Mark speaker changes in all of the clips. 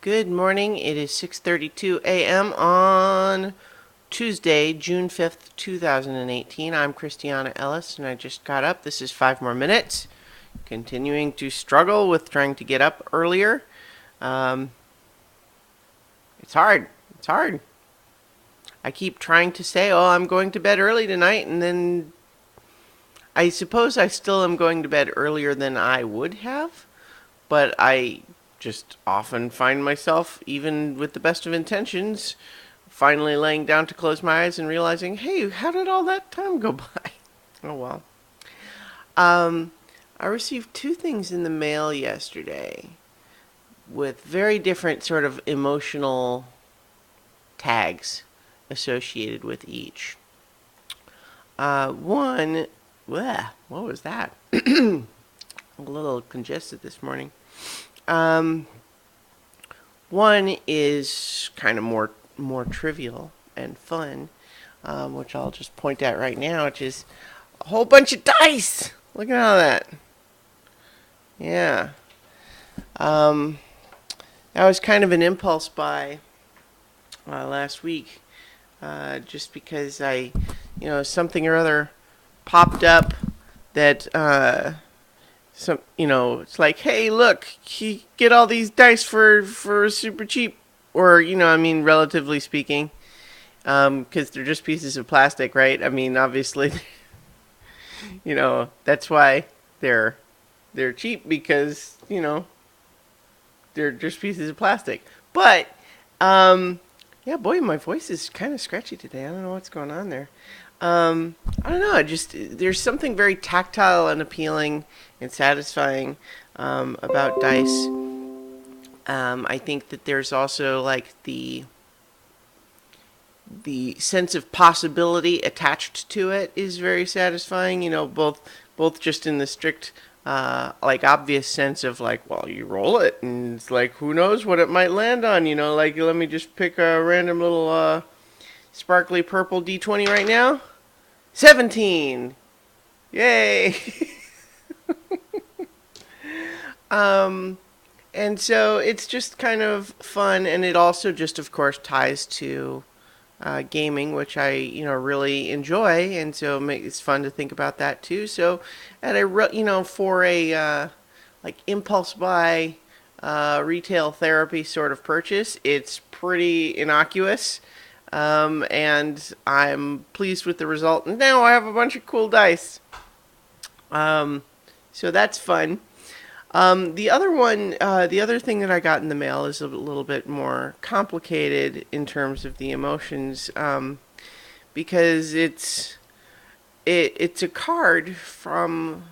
Speaker 1: Good morning. It is 6:32 a.m. on Tuesday, June 5th, 2018. I'm Christiana Ellis, and I just got up. This is 5 more minutes. Continuing to struggle with trying to get up earlier. Um, it's hard. It's hard. I keep trying to say, oh, I'm going to bed early tonight, and then I suppose I still am going to bed earlier than I would have, but I just often find myself, even with the best of intentions, finally laying down to close my eyes and realizing, hey, how did all that time go by? Oh well. Um, I received two things in the mail yesterday with very different sort of emotional tags associated with each. One, bleh, what was that? A little congested this morning. Um, One is kind of more trivial and fun, which I'll just point at right now, which is a whole bunch of dice. Look at all that. Yeah. Um, that was kind of an impulse buy last week, just because something or other popped up that it's like, hey, look, you get all these dice for super cheap, or relatively speaking, because they're just pieces of plastic, right? I mean, obviously, that's why they're cheap, because they're just pieces of plastic. But yeah, boy, my voice is kind of scratchy today. I don't know what's going on there. I don't know. There's something very tactile and appealing and satisfying about dice. I think that there's also like the sense of possibility attached to it is very satisfying. Both just in the strict obvious sense of like, well, you roll it and it's like, who knows what it might land on. Like, let me just pick a random little sparkly purple D20 right now. 17. Yay. And so it's just kind of fun, and it also just, of course, ties to gaming, which I, really enjoy, and so it's fun to think about that too. So, for a like impulse buy, retail therapy sort of purchase, it's pretty innocuous, and I'm pleased with the result. And now I have a bunch of cool dice, so that's fun. The other thing that I got in the mail is a little bit more complicated in terms of the emotions, because it's a card from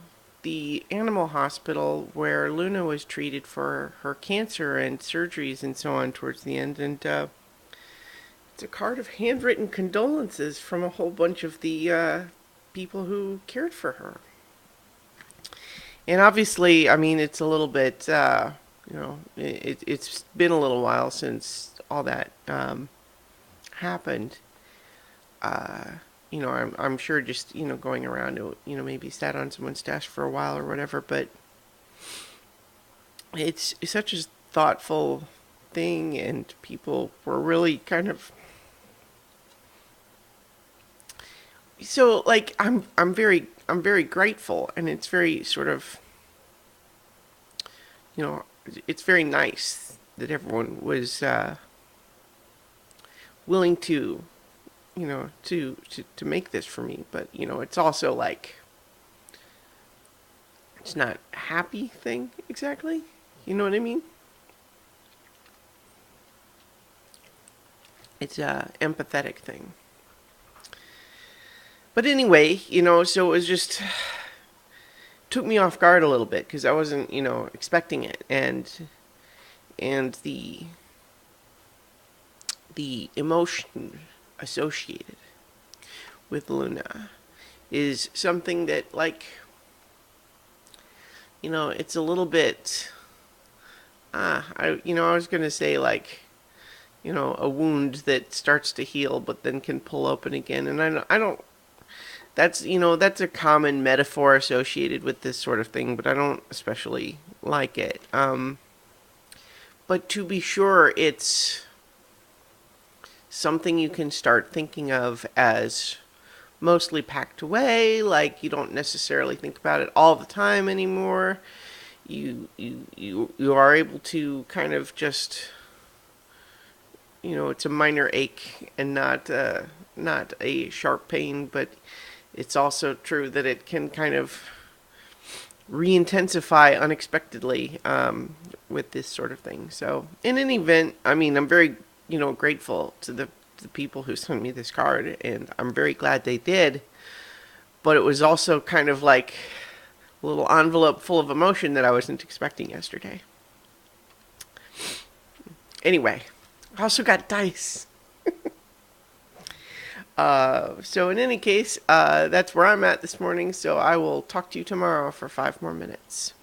Speaker 1: the animal hospital where Luna was treated for her cancer and surgeries and so on towards the end, and it's a card of handwritten condolences from a whole bunch of the people who cared for her. And obviously, I mean, it's a little bit, it's been a little while since all that happened. I'm sure just, going around, maybe sat on someone's desk for a while or whatever, but it's such a thoughtful thing, and people were really kind of, so like, I'm very grateful, and it's very sort of, it's very nice that everyone was willing to, to make this for me. But it's also like, it's not a happy thing exactly. You know what I mean? It's a empathetic thing. But anyway, so it was just took me off guard a little bit because I wasn't, expecting it, and the emotion associated with Luna is something that, like, it's a little bit. I was gonna say, like, a wound that starts to heal but then can pull open again, and I don't. That's a common metaphor associated with this sort of thing, but I don't especially like it. But to be sure, it's something you can start thinking of as mostly packed away, like you don't necessarily think about it all the time anymore. You are able to kind of just, it's a minor ache and not a sharp pain, but it's also true that it can kind of re-intensify unexpectedly with this sort of thing. So in any event, I mean, I'm very, grateful to the people who sent me this card, and I'm very glad they did. But it was also kind of like a little envelope full of emotion that I wasn't expecting yesterday. Anyway, I also got dice. So in any case, that's where I'm at this morning. So I will talk to you tomorrow for 5 more minutes.